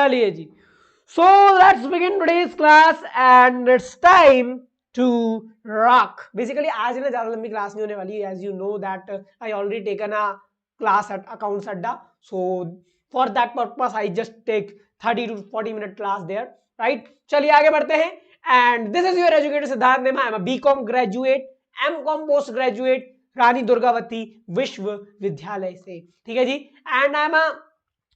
चलिए जी, so let's begin today's class and it's time to rock. Basically आज ना ज्यादा लंबी क्लास नहीं होने वाली, as you know that I already taken a class at accounts adda, so for that purpose I just take 30 to 40 minute class there, right? चलिए आगे बढ़ते हैं and this is your educator Siddharth नेमा. I am a BCom graduate, MCom post graduate, Rani Durgavati विश्वविद्यालय से, ठीक है जी. And I am a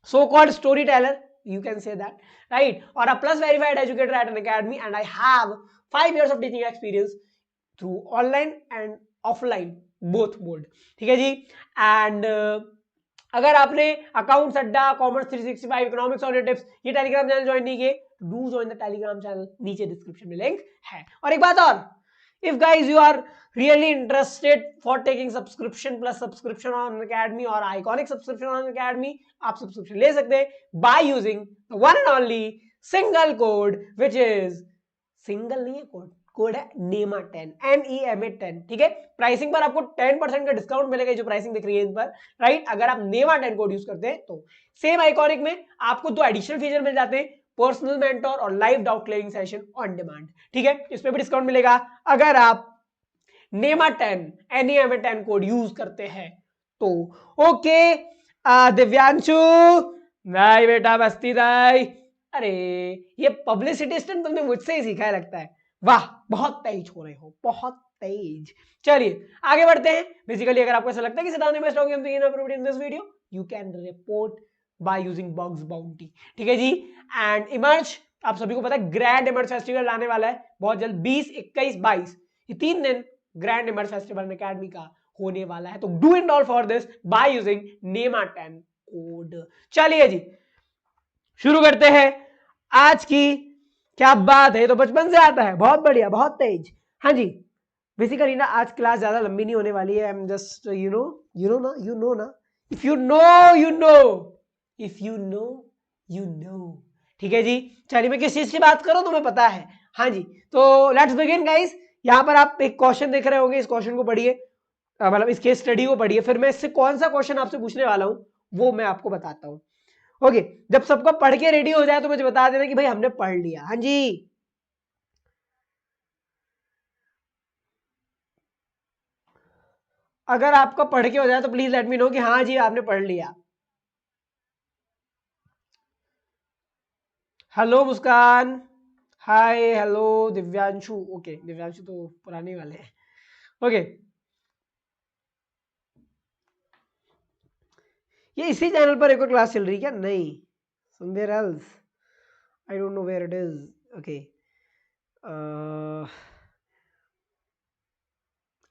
so called storyteller, you can say that, right? Or a plus verified educator at an academy, and I have 5 years of teaching experience through online and offline both mode, ठीक है जी. And अगर आपने accounts अड्डा, commerce 365, economics और tips ये Telegram channel join नहीं किए, do join the Telegram channel, नीचे डिस्क्रिप्शन में लिंक है. और एक बात और, if guys you are really interested for taking subscription plus subscription on Academy or iconic subscription on Academy, आप सब्सक्रिप्शन ले सकते हैं by using the one and only single code which is single नहीं है कोड है NEMA10, NEMA10, ठीक है. Pricing पर आपको 10% का डिस्काउंट मिलेगा, जो प्राइसिंग दिख रही है इन पर, राइट? अगर आप NEMA10 कोड यूज करते हैं तो सेम आइकॉनिक में आपको 2 एडिशनल फीचर मिल जाते हैं, पर्सनल मेंटोर और live doubt clearing session on demand, ठीक है. इस पे भी डिस्काउंट मिलेगा अगर आप NEMA10 कोड यूज करते हैं तो. ओके दिव्यांशु भाई, बेटा बस्ती दाई, अरे ये पब्लिसिटी स्टंट तुमने मुझसे ही सीखा है लगता है. वाह, बहुत तेज हो रहे हो, बहुत तेज. चलिए आगे बढ़ते हैं. बेसिकली अगर आपको ऐसा लगता है कि सिद्धांत बेस्ट होगी in this video, you can report by using bugs bounty, ठीक है जी. एंड इमर्ज, आप सभी को पता है ग्रैंड इमर्ज फेस्टिवल आने वाला है बहुत जल्द, 20, 21, 22 ये 3 दिन ग्रैंड इमर्ज फेस्टिवल अकेडमी का होने वाला है. तो do and all for this by using NEMA10 code. चलिए जी शुरू करते हैं. आज की क्या बात है, तो बचपन से आता है, बहुत बढ़िया, बहुत तेज. हाँ जी, बेसिकली ना आज क्लास ज्यादा लंबी नहीं होने वाली है. I am just you know ना, if you know you know, if you know you know, ठीक है जी. चलिए मैं किस चीज की बात करूं तुम्हें पता है. हाँ जी, तो लेट्स बिगिन गाइस. यहां पर आप एक क्वेश्चन देख रहे होंगे, इस क्वेश्चन को पढ़िए, मतलब इस केस स्टडी को पढ़िए, फिर मैं इससे कौन सा क्वेश्चन आपसे पूछने वाला हूं वो मैं आपको बताता हूं. ओके, जब सबको पढ़ के रेडी हो जाए तो मुझे बता देना कि भाई हमने पढ़ लिया. हाँ जी, अगर आपका पढ़ के हो जाए तो प्लीज लेट मी नो कि हाँ जी आपने पढ़ लिया. हेलो मुस्कान, हाय, हेलो दिव्यांशु. ओके, दिव्यांशु तो पुराने वाले हैं. ओके, ये इसी चैनल पर एक और क्लास चल रही है क्या? नहीं, somewhere else, I don't know where it is. Okay,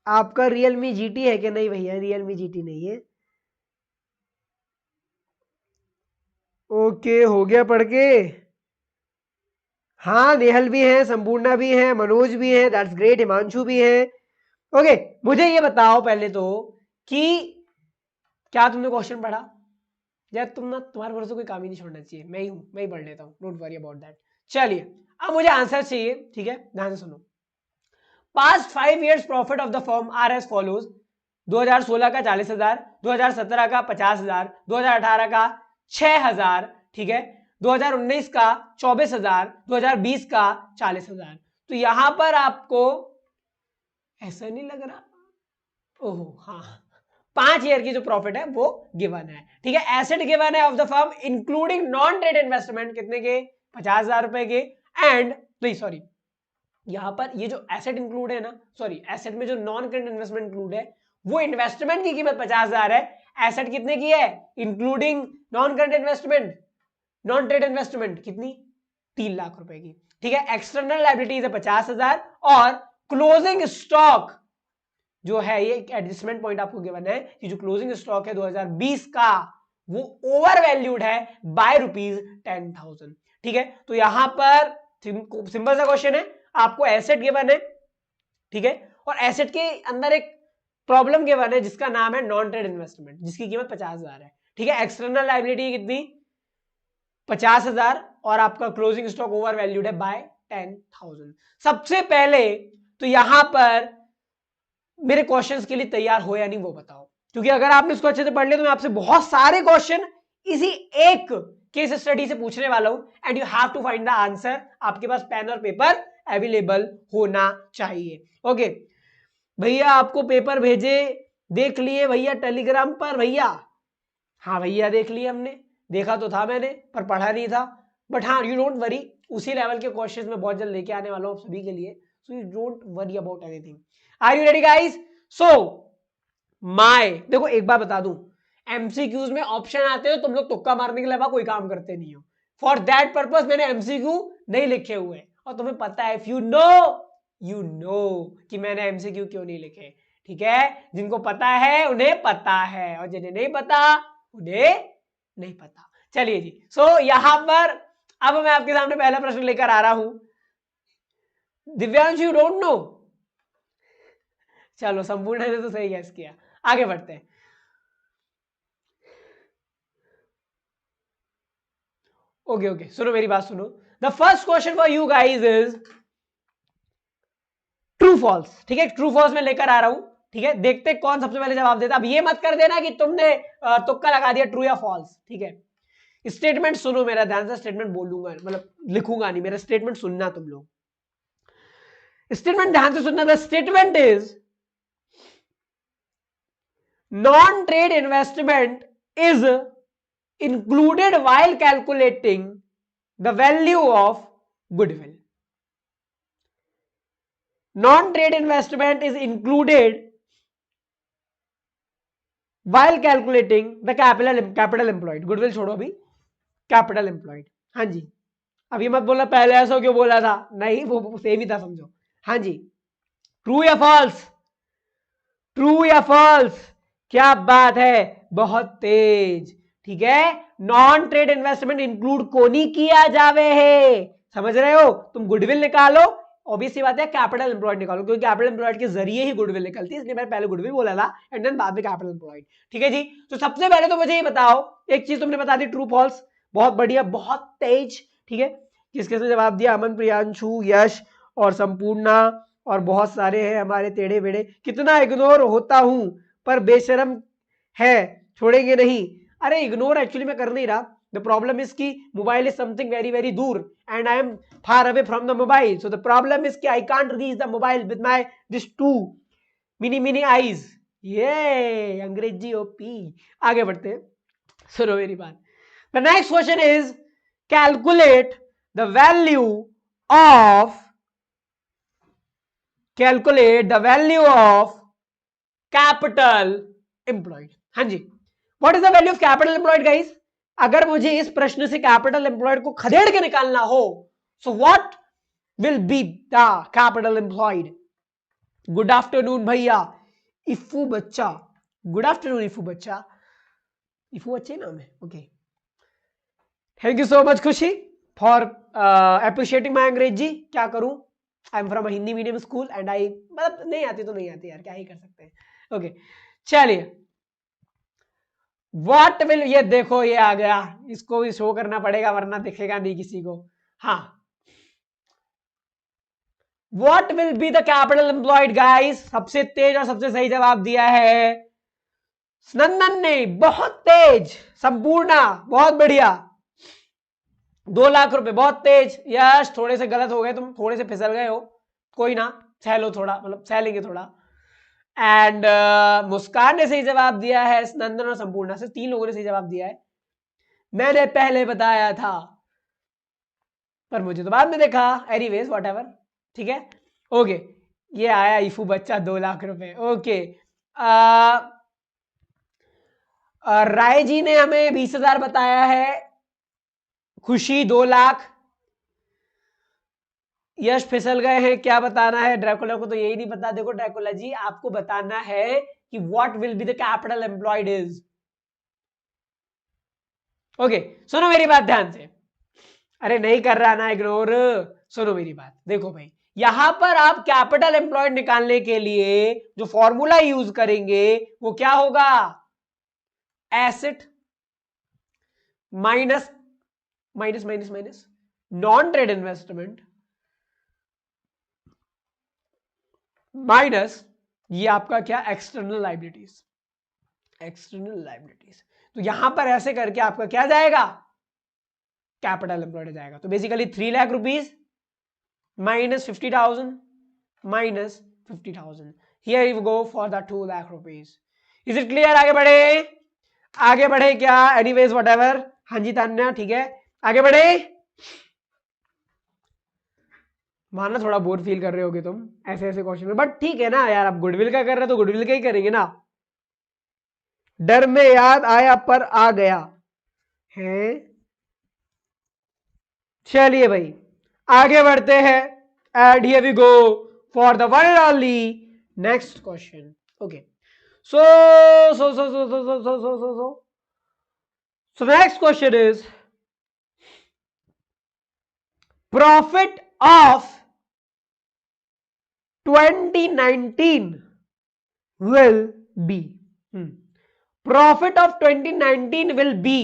आपका Realme GT है कि नहीं भैया? Realme GT नहीं है. ओके, हो गया पढ़ के. हाँ, नेहल भी है, संपूर्णा भी है, मनोज भी है, दैट्स ग्रेट, हिमांशु भी है. ओके, मुझे ये बताओ पहले तो कि क्या तुमने क्वेश्चन पढ़ा? यार तुम ना, तुम्हारे भरोसे कोई काम ही नहीं छोड़ना चाहिए, मैं ही हूं, मैं ही पढ़ लेता हूँ, डोंट वरी अबाउट दैट. चलिए अब मुझे आंसर चाहिए, ठीक है, ध्यान से सुनो. Past 5 years profit of the firm are as follows. 2016 का 40,000, 2017 का 50,000, 2018 का 6,000, ठीक है, 2019 का 24,000, 2020 का 40,000. तो यहां पर आपको ऐसा नहीं लग रहा? ओहो हाँ, 5 ईयर की जो प्रॉफिट है वो गिवन है, ठीक है. एसेट गिवन है of the firm including non trade investment, कितने के? 50,000 रुपए के. एंड नहीं सॉरी, यहां पर ये जो एसेट इंक्लूड है ना, सॉरी एसेट में जो नॉन करंट इन्वेस्टमेंट इंक्लूड है, वो इन्वेस्टमेंट की कीमत 50,000 है. एसेट कितने की है including non current investment, non trade investment, कितनी? 3 लाख रुपए की, ठीक है. एक्सटर्नल लायबिलिटीज है 50,000 और क्लोजिंग स्टॉक जो है, ये एक एडजस्टमेंट पॉइंट आपको गिवन है कि जो क्लोजिंग स्टॉक है 2020 का वो ओवर वैल्यूड है बाय ₹10,000, ठीक है. तो यहां पर सिंपल सा क्वेश्चन है, आपको एसेट गिवन है, ठीक है, और एसेट के अंदर एक प्रॉब्लम गिवन है जिसका नाम है नॉन ट्रेड इन्वेस्टमेंट, जिसकी कीमत 50,000 है, ठीक है. एक्सटर्नल लायबिलिटी कितनी? 50,000 और आपका क्लोजिंग स्टॉक ओवर वैल्यूड है बाय 10,000. सबसे पहले तो यहां पर मेरे क्वेश्चंस के लिए तैयार हो या नहीं वो बताओ, क्योंकि अगर आपने इसको अच्छे से पढ़ लिया तो मैं आपसे बहुत सारे क्वेश्चन इसी एक केस स्टडी से पूछने वाला हूं and you have to find the answer. आपके पास पेन और पेपर अवेलेबल होना चाहिए। ओके भैया आपको पेपर भेजे, देख लिए भैया टेलीग्राम पर भैया? हाँ भैया देख लिए हमने, देखा तो था मैंने पर पढ़ा नहीं था। बट हाँ यू डोंट वरी, उसी लेवल के क्वेश्चंस में बहुत जल्द लेके आने वाला हूं सभी के लिए, so you don't worry about anything. Are you ready guys? So my देखो एक बात बता दूं, एमसीक्यूज में ऑप्शन आते हो तुम लोग तुक्का मारने के अलावा कोई काम करते नहीं हो। फॉर दैट पर्पस मैंने एमसीक्यू नहीं लिखे हुए, और तुम्हें पता है इफ यू नो कि मैंने एमसीक्यू क्यों नहीं लिखे। ठीक है, जिनको पता है उन्हें पता है, और जिन्हें नहीं पता उन्हें नहीं पता। चलिए जी, सो यहां पर अब मैं आपके सामने पहला प्रश्न लेकर आ रहा हूं। Divyansh you don't no? चलो संपूर्ण ने तो सही गैस किया, आगे बढ़ते हैं। ओके सुनो मेरी बात सुनो। The first question for you guys is true false. ठीक है, ट्रू फॉल्स में लेकर आ रहा हूं। ठीक है, देखते कौन सबसे पहले जवाब देता। अब ये मत कर देना कि तुमने तुक्का लगा दिया, ट्रू या फॉल्स। ठीक है, स्टेटमेंट सुनो मेरा ध्यान से, स्टेटमेंट बोलूंगा मतलब लिखूंगा नहीं, मेरा स्टेटमेंट सुनना तुम लोग। स्टेटमेंट ध्यान से सुनना। The statement is non trade investment is included while calculating the value of goodwill. Non-trade investment is included while calculating the capital employed. Goodwill छोड़ो अभी, capital employed. हाँ जी, अभी मत बोला पहले ऐसा क्यों बोला था, नहीं वो सेम ही था समझो। हाँ जी, ट्रू या फॉल्स? ट्रू या फॉल्स? क्या बात है, बहुत तेज। ठीक है, नॉन ट्रेड इन्वेस्टमेंट इंक्लूड को नहीं किया जावे है, समझ रहे हो? तुम गुडविल निकालो, ऑब्वियसली बात है कैपिटल एम्प्लॉयड निकालो, क्योंकि कैपिटल एम्प्लॉयड के जरिए ही गुडविल निकलती है, इसलिए मैंने पहले गुडविल बोला था एंड देन बाद में कैपिटल एम्प्लॉयड। ठीक है जी, तो सबसे पहले तो मुझे ये बताओ, एक चीज तुमने बता दी ट्रू फॉल्स, बहुत बढ़िया बहुत तेज। ठीक है, किसके से जवाब दिया? अमन, प्रियांशु, यश और संपूर्णा, और बहुत सारे हैं हमारे टेढ़े बेड़े। कितना इग्नोर होता हूं पर बेशरम है, छोड़ेंगे नहीं। अरे इग्नोर एक्चुअली मैं कर नहीं रहा, द प्रॉब्लम इज कि mobile is something very very दूर and I am far away from the mobile, so the problem is कि I can't reach the mobile with my this two mini eyes. ये अंग्रेजी OP. आगे बढ़ते हैं, सुनो मेरी बात। The next question is calculate the value of capital employed. हाँ जी, what is the value of capital employed guys? अगर मुझे इस प्रश्न से कैपिटल एम्प्लॉयड को खदेड़ के निकालना हो, सो what will be the capital employed? Good afternoon भैया, इफू बच्चा, गुड आफ्टरनून इफू बच्चा, इफू बच्चे नाम है। Okay, thank you so much खुशी फॉर अप्रिशिएटिंग माई अंग्रेजी। क्या करूं, I am from Hindi medium school and I, मतलब नहीं आती तो नहीं आती यार, क्या ही कर सकते हैं। ओके चलिए, व्हाट विल, ये देखो ये आ गया, इसको भी शो करना पड़ेगा वरना दिखेगा नहीं किसी को। हाँ, what will be the capital employed guys? सबसे तेज और सबसे सही जवाब दिया है नंदन ने, बहुत तेज। संपूर्णा बहुत बढ़िया, 2 लाख रुपए, बहुत तेज। यश थोड़े से गलत हो गए, तुम थोड़े से फिसल गए हो, कोई ना, सह लो थोड़ा, मतलब सह लेंगे थोड़ा। एंड मुस्कान ने सही जवाब दिया है, नंदन और संपूर्णा से 3 लोगों ने सही जवाब दिया है। मैंने पहले बताया था पर मुझे तो बाद में देखा, एनीवेज व्हाटएवर। ठीक है, ओके, ये आया इफू बच्चा 2 लाख रुपए। ओके, राय जी ने हमें 20,000 बताया है, खुशी 2 लाख, यश फिसल गए हैं, क्या बताना है? ड्रैकुला को तो यही नहीं पता। देखो ड्रैकुला जी, आपको बताना है कि what will be the capital employed is. Okay, सुनो मेरी बात ध्यान से, अरे नहीं कर रहा ना इग्नोर, सुनो मेरी बात। देखो भाई, यहां पर आप कैपिटल एम्प्लॉयड निकालने के लिए जो फॉर्मूला यूज करेंगे वो क्या होगा? Asset minus minus minus minus non trade investment minus ये आपका क्या? External liabilities. एक्सटर्नल लायबिलिटीज, तो यहां पर ऐसे करके आपका क्या जाएगा? कैपिटल एम्प्लॉयड जाएगा। तो basically 3 lakh rupees minus 50,000 minus 50,000, here you go for the 2 lakh rupees. Is it clear? आगे बढ़े, आगे बढ़े क्या? Anyways whatever. हाँ जी तान्या, ठीक है आगे बढ़े। मानना थोड़ा बोर फील कर रहे होगे तुम ऐसे ऐसे क्वेश्चन में, बट ठीक है ना यार, आप गुडविल का कर रहे हो तो गुडविल का ही करेंगे ना। डर में याद आया पर आ गया है। चलिए भाई आगे बढ़ते हैं, and here we go for the one and only next question. Okay, so so so so so so so so so so the next question is profit of 2019 will be profit of 2019 will be,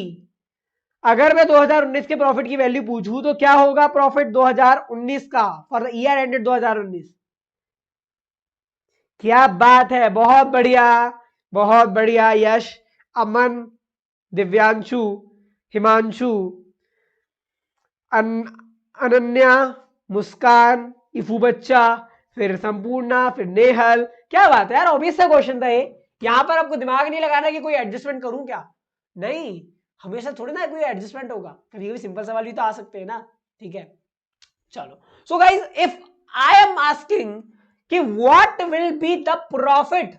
अगर मैं 2019 के profit की value पूछूं तो क्या होगा profit 2019 का for the year ended 2019? क्या बात है, बहुत बढ़िया, बहुत बढ़िया। यश, अमन, दिव्यांशु, हिमांशु, अनन्या, मुस्कान, इफू बच्चा, फिर संपूर्णा, फिर नेहल। क्या बात है यार, ऑब्वियस सा क्वेश्चन था ये। यहां पर आपको दिमाग नहीं लगाना कि कोई एडजस्टमेंट करूं क्या, नहीं, हमेशा थोड़ी ना कोई एडजस्टमेंट होगा, कभी कभी सिंपल सवाल भी तो आ सकते हैं ना। ठीक है चलो, so guys if I am asking कि what will be the profit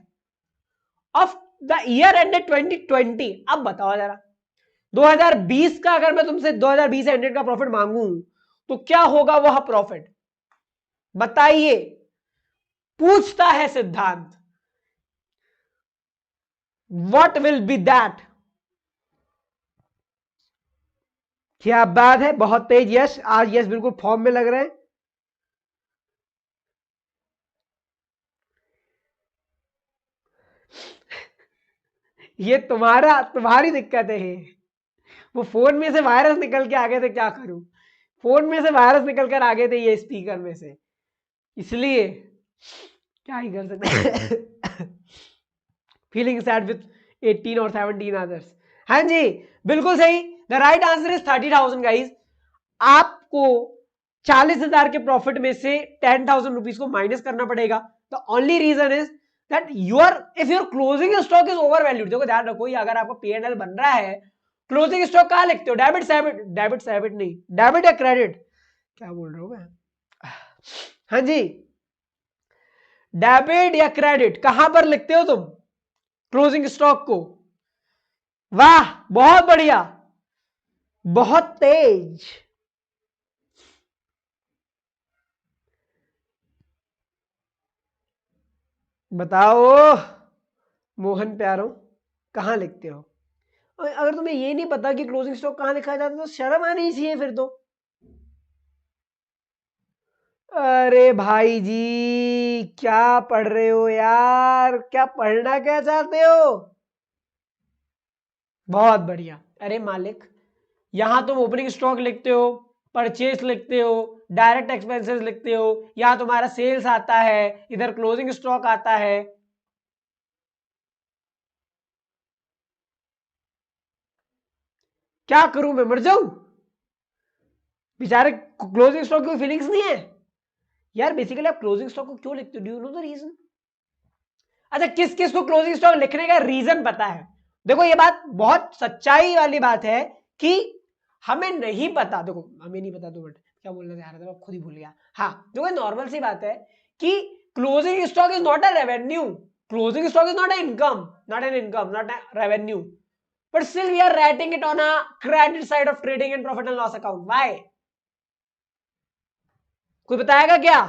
of the year ended 2020, अब बताओ जरा 2020 का, अगर मैं तुमसे 2020 एंडेड का प्रॉफिट मांगू तो क्या होगा वह प्रॉफिट, बताइए, पूछता है सिद्धांत। What will B that? क्या बात है, बहुत तेज यश, आज यश बिल्कुल फॉर्म में लग रहे हैं। ये तुम्हारी दिक्कत है। वो फोन में से वायरस निकल के आगे थे, क्या करूं, फोन में से वायरस निकल कर आगे थे ये स्पीकर में से, इसलिए क्या ही कर सकते। फीलिंग सैड विथ 18 और 17 अदर्स। हाँ जी बिल्कुल सही, the right answer is 30,000 guys. आपको 40,000 के प्रॉफिट में से 10,000 रुपीज को माइनस करना पड़ेगा। The only reason is that if your closing stock is over valued. देखो ध्यान रखो, अगर आपका P&L बन रहा है, क्लोजिंग स्टॉक कहां लिखते हो, डेबिट नहीं, डेबिट या क्रेडिट, क्या बोल रहे हो मैं, हाँ जी डेबिट या क्रेडिट कहां पर लिखते हो तुम क्लोजिंग स्टॉक को? वाह बहुत बढ़िया, बहुत तेज। बताओ मोहन प्यारो, कहां लिखते हो? अगर तुम्हें ये नहीं पता कि क्लोजिंग स्टॉक कहां लिखा जाता है तो शर्म आनी चाहिए फिर तो। अरे भाई जी क्या पढ़ रहे हो यार, क्या पढ़ना क्या चाहते हो? बहुत बढ़िया। अरे मालिक, यहां तुम ओपनिंग स्टॉक लिखते हो, परचेस लिखते हो, डायरेक्ट एक्सपेंसेस लिखते हो, यहां तुम्हारा सेल्स आता है, इधर क्लोजिंग स्टॉक आता है। क्या करूं मैं, मर जाऊं बेचारे, क्लोजिंग स्टॉक की फीलिंग्स नहीं है यार। बेसिकली आप क्लोजिंग स्टॉक को क्यों लिखते हो, do you know the reason? अच्छा किस किस को क्लोजिंग स्टॉक लिखने का रीजन पता है? देखो ये बात बहुत सच्चाई वाली बात है कि हमें नहीं पता, देखो हमें नहीं पता, 2 मिनट क्या बोलना चाह रहा था, खुद ही भूल गया। हाँ देखो नॉर्मल सी बात है कि closing stock is not a revenue, closing stock is not a income, not a revenue, but still we are writing it on a credit side of trading and profit and loss account. Why? कोई बताएगा क्या?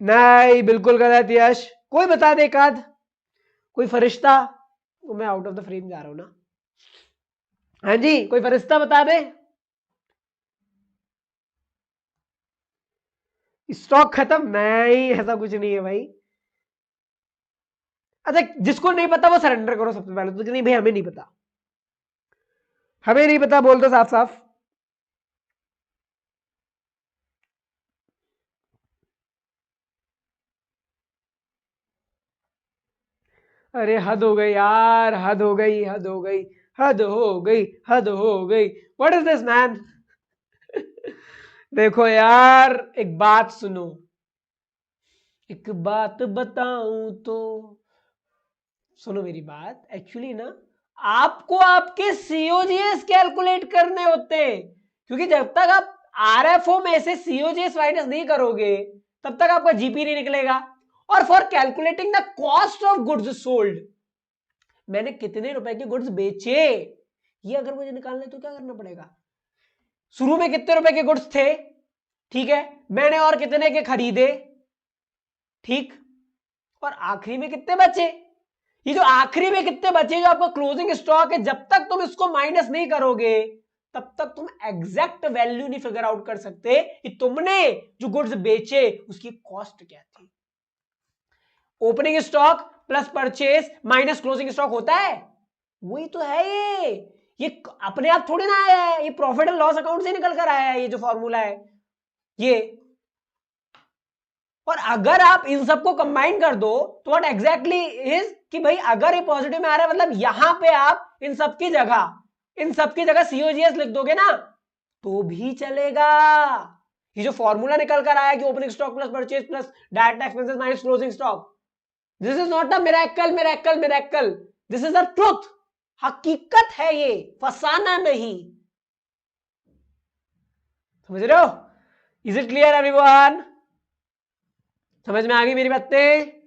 नहीं बिल्कुल गलत यश, कोई बता दे, काद कोई फरिश्ता, तो मैं आउट ऑफ द फ्रेम जा रहा हूं ना। हाँ जी कोई फरिश्ता बता दे। स्टॉक खत्म? नहीं ऐसा कुछ नहीं है भाई। अच्छा जिसको नहीं पता वो सरेंडर करो सबसे पहले तो, कि नहीं भाई हमें नहीं पता, हमें नहीं पता, बोल दो साफ साफ। अरे हद हो गई यार, हद हो गई, हद हो गई, हद हो गई, हद हो गई। What is this man? देखो यार, एक बात सुनो, एक बात बताऊं तो, सुनो मेरी बात। एक्चुअली ना, आपको आपके सीओजीएस कैलकुलेट करने होते हैं, क्योंकि जब तक आप आरएफओ में से सीओजीएस माइनस नहीं करोगे तब तक आपका जीपी नहीं निकलेगा। और for calculating the cost of goods sold, मैंने कितने रुपए के गुड्स बेचे, ये अगर मुझे निकालना है तो क्या करना पड़ेगा? शुरू में कितने रुपए के गुड्स थे, ठीक है, मैंने और कितने के खरीदे, ठीक, और आखिरी में कितने बचे। ये जो आखिरी में कितने बचे, जो आपका क्लोजिंग स्टॉक है, जब तक तुम इसको माइनस नहीं करोगे तब तक तुम एग्जैक्ट वैल्यू नहीं फिगर आउट कर सकते कि तुमने जो गुड्स बेचे उसकी कॉस्ट क्या थी। Opening stock plus purchase minus closing stock होता है, वही तो है ये अपने आप थोड़ी ना आया है, ये प्रॉफिट एंड लॉस अकाउंट से निकल कर आया है, ये जो फॉर्मूला है ये। और अगर आप इन सबको कंबाइन कर दो तो व्हाट एग्जैक्टली इज कि भाई अगर ये पॉजिटिव में आ रहा है, मतलब यहां पे आप इन सबकी जगह सीओजीएस लिख दोगे ना तो भी चलेगा। ये जो फॉर्मूला निकल कर आया कि opening stock plus purchase plus direct expenses minus closing stock, this is not a miracle, this is a truth, हकीकत है ये, फसाना नहीं। समझ रहे हो? Is it clear everyone? समझ में आ गई मेरी बातें?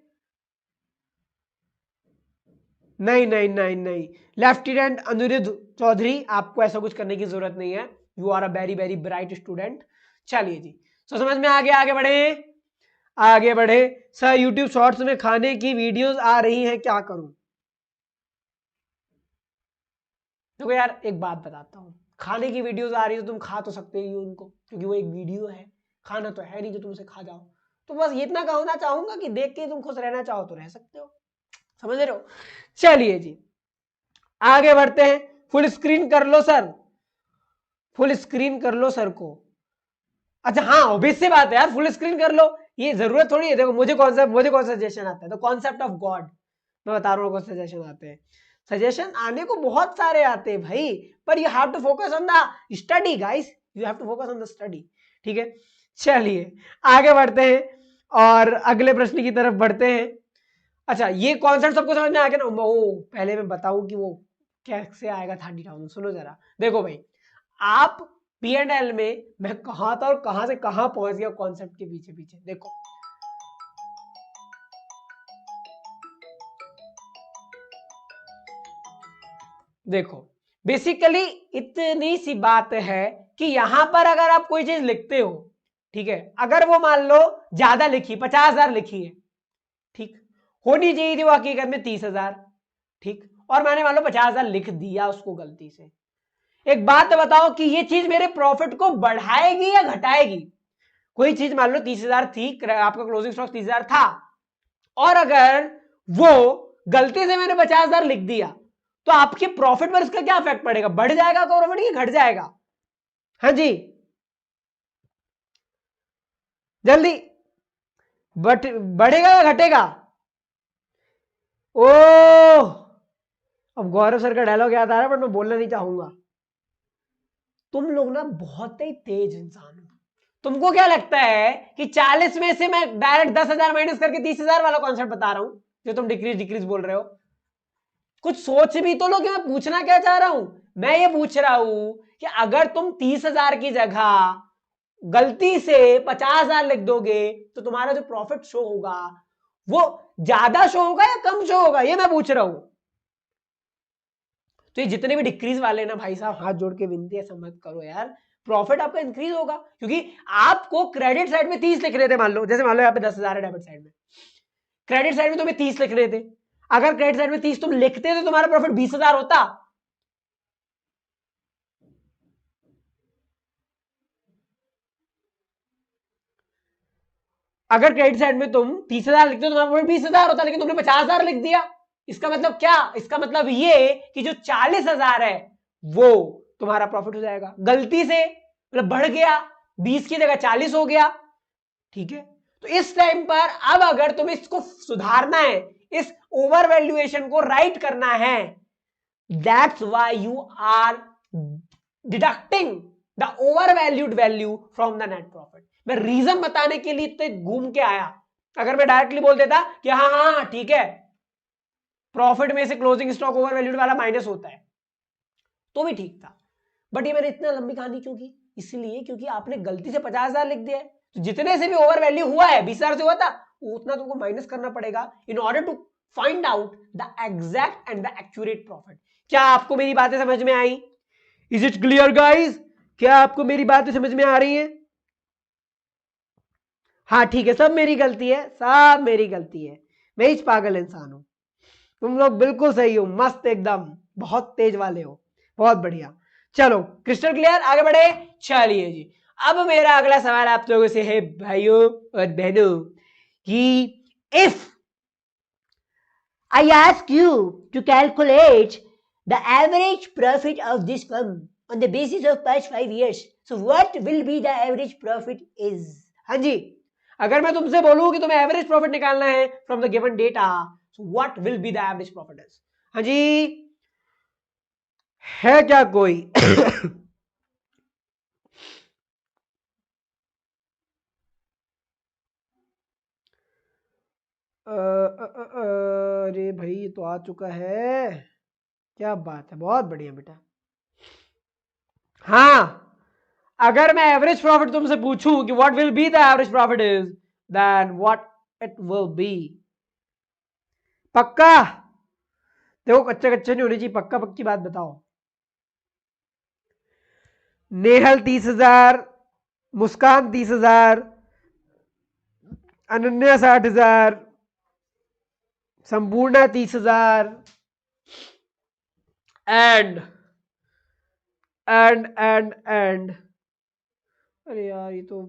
नहीं नहीं नहीं नहीं, लेफ्टिनेंट अनिरुद्ध चौधरी, आपको ऐसा कुछ करने की जरूरत नहीं है, you are a very very bright student. चलिए जी, तो समझ में आगे बढ़े। सर यूट्यूब शॉर्ट्स में खाने की वीडियोस आ रही हैं, क्या करूं? देखो यार, एक बात बताता हूं, खाने की वीडियोस आ रही है तो तुम खा तो सकते ही हो उनको, क्योंकि वो एक वीडियो है, खाना तो है नहीं जो तुमसे खा जाओ। तो बस इतना कहना चाहूंगा कि देख के तुम खुश रहना चाहो तो रह सकते हो, समझ रहे हो? चलिए जी, आगे बढ़ते हैं। फुल स्क्रीन कर लो सर, फुल स्क्रीन कर लो सर को। अच्छा हाँ, ऑब्वियस सी बात है यार, फुल स्क्रीन कर लो, ये जरूरत थोड़ी है। देखो मुझे कौन सजेशन आता है, तो कॉन्सेप्ट ऑफ गॉड मैं बता रहा हूँ कौन सजेशन आते हैं। सजेशन आने को बहुत सारे आते हैं भाई, पर you have to focus on the study guys, you have to focus on the study, ठीक है? चलिए आगे बढ़ते हैं और अगले प्रश्न की तरफ बढ़ते हैं। अच्छा, ये कॉन्सेप्ट सबको समझ में आ गया ना? वो पहले मैं बताऊं कि वो कैसे आएगा 30,000, सुनो जरा। देखो भाई, आप P&L में मैं कहां था और कहां से कहां पहुंच गया कॉन्सेप्ट के पीछे पीछे, देखो देखो बेसिकली इतनी सी बात है कि यहां पर अगर आप कोई चीज लिखते हो, ठीक है, अगर वो मान लो ज्यादा लिखी 50,000 लिखी है, ठीक, होनी चाहिए थी वो हकीकत में 30,000, ठीक, और मैंने मान लो 50,000 लिख दिया उसको गलती से। एक बात बताओ कि ये चीज मेरे प्रॉफिट को बढ़ाएगी या घटाएगी? कोई चीज मान लो 30,000 थी, आपका क्लोजिंग स्टॉक 30,000 था, और अगर वो गलती से मैंने 50,000 लिख दिया तो आपके प्रॉफिट पर इसका क्या इफेक्ट पड़ेगा? बढ़ जाएगा प्रॉफिट कि घट जाएगा? हाँ जी, जल्दी, बट बढ़ेगा या घटेगा? ओह, अब गौरव सर का डायलॉग याद आ रहा है, बट मैं बोलना नहीं चाहूंगा। तुम लोग ना बहुत ही तेज इंसान हो। तुमको क्या लगता है कि 40 में से मैं डायरेक्ट 10,000 माइनस करके 30,000 वाला कॉन्सेप्ट बता रहा हूं, जो तुम डिक्रीज बोल रहे हो? कुछ सोच भी तो लो कि मैं पूछना क्या चाह रहा हूं। मैं ये पूछ रहा हूं कि अगर तुम 30,000 की जगह गलती से 50,000 लिख दोगे तो तुम्हारा जो प्रॉफिट शो होगा वो ज्यादा शो होगा या कम शो होगा, ये मैं पूछ रहा हूं। तो ये जितने भी डिक्रीज वाले ना भाई साहब, हाथ जोड़ के विनती है, ऐसा मत करो यार, प्रॉफिट आपका इंक्रीज होगा, क्योंकि आपको क्रेडिट साइड में 30 लिख रहे थे, मान लो जैसे मान लो यहाँ पे 10,000 है डेबिट साइड में, क्रेडिट साइड में तुम्हें 30 लिख रहे थे, अगर क्रेडिट साइड में 30 तुम लिखते तो तुम्हारा प्रॉफिट 20,000 होता। अगर क्रेडिट साइड में तुम 30,000 लिखते तो तुम्हारा प्रॉफिट 20,000 होता, लेकिन तुमने 50,000 लिख दिया। इसका मतलब क्या? इसका मतलब ये कि जो 40,000 है वो तुम्हारा प्रॉफिट हो जाएगा, गलती से मतलब बढ़ गया, 20 की जगह 40 हो गया, ठीक है? तो इस टाइम पर अब अगर तुम्हें इसको सुधारना है, इस ओवर वैल्यूएशन को राइट करना है, that's why you are deducting the over valued value from the net profit. मैं रीजन बताने के लिए इतने घूम के आया, अगर मैं डायरेक्टली बोल देता कि हाँ हाँ हाँ ठीक है, प्रॉफिट में से क्लोजिंग स्टॉक ओवर वैल्यूड वाला माइनस होता है, तो भी ठीक था। बट ये मैंने इतना लंबी कहानी क्यों की? इसलिए क्योंकि आपने गलती से 50,000 लिख दिया है, तो जितने से भी ओवर वैल्यू हुआ है, 20,000 से हुआ था, उतना तुमको माइनस करना पड़ेगा in order to find out the exact and the accurate profit. क्या आपको मेरी बातें समझ में आई? Is it clear guys? क्या आपको मेरी बातें समझ में आ रही है? हाँ ठीक है, सब मेरी गलती है, सब मेरी गलती है, मैं ही पागल इंसान हूं। तुम लोग बिल्कुल सही हो, मस्त एकदम, बहुत तेज वाले हो, बहुत बढ़िया। चलो क्रिस्टल क्लियर, आगे बढ़े। चलिए जी, अब मेरा अगला सवाल आप लोगों से है भाइयों और बहनों कि if I ask you to calculate the average profit of this firm on the basis of past 5 years, so what will be the average profit is? हाँ जी, अगर मैं तुमसे बोलूं कि तुम्हें एवरेज प्रॉफिट निकालना है from the given data, so what will be the average profit is? हाँ जी, है क्या कोई? अरे भाई तो आ चुका है, क्या बात है, बहुत बढ़िया बेटा। हाँ, अगर मैं एवरेज प्रॉफिट तुमसे पूछूं कि what will be the average profit is, then what it will be. पक्का? देखो कच्चे कच्चे नहीं होनी चाहिए, पक्का पक्की बात बताओ। नेहल 30,000, मुस्कान 30,000, अनन्या 60,000, संपूर्णा 30,000 एंड एंड अरे यार ये तो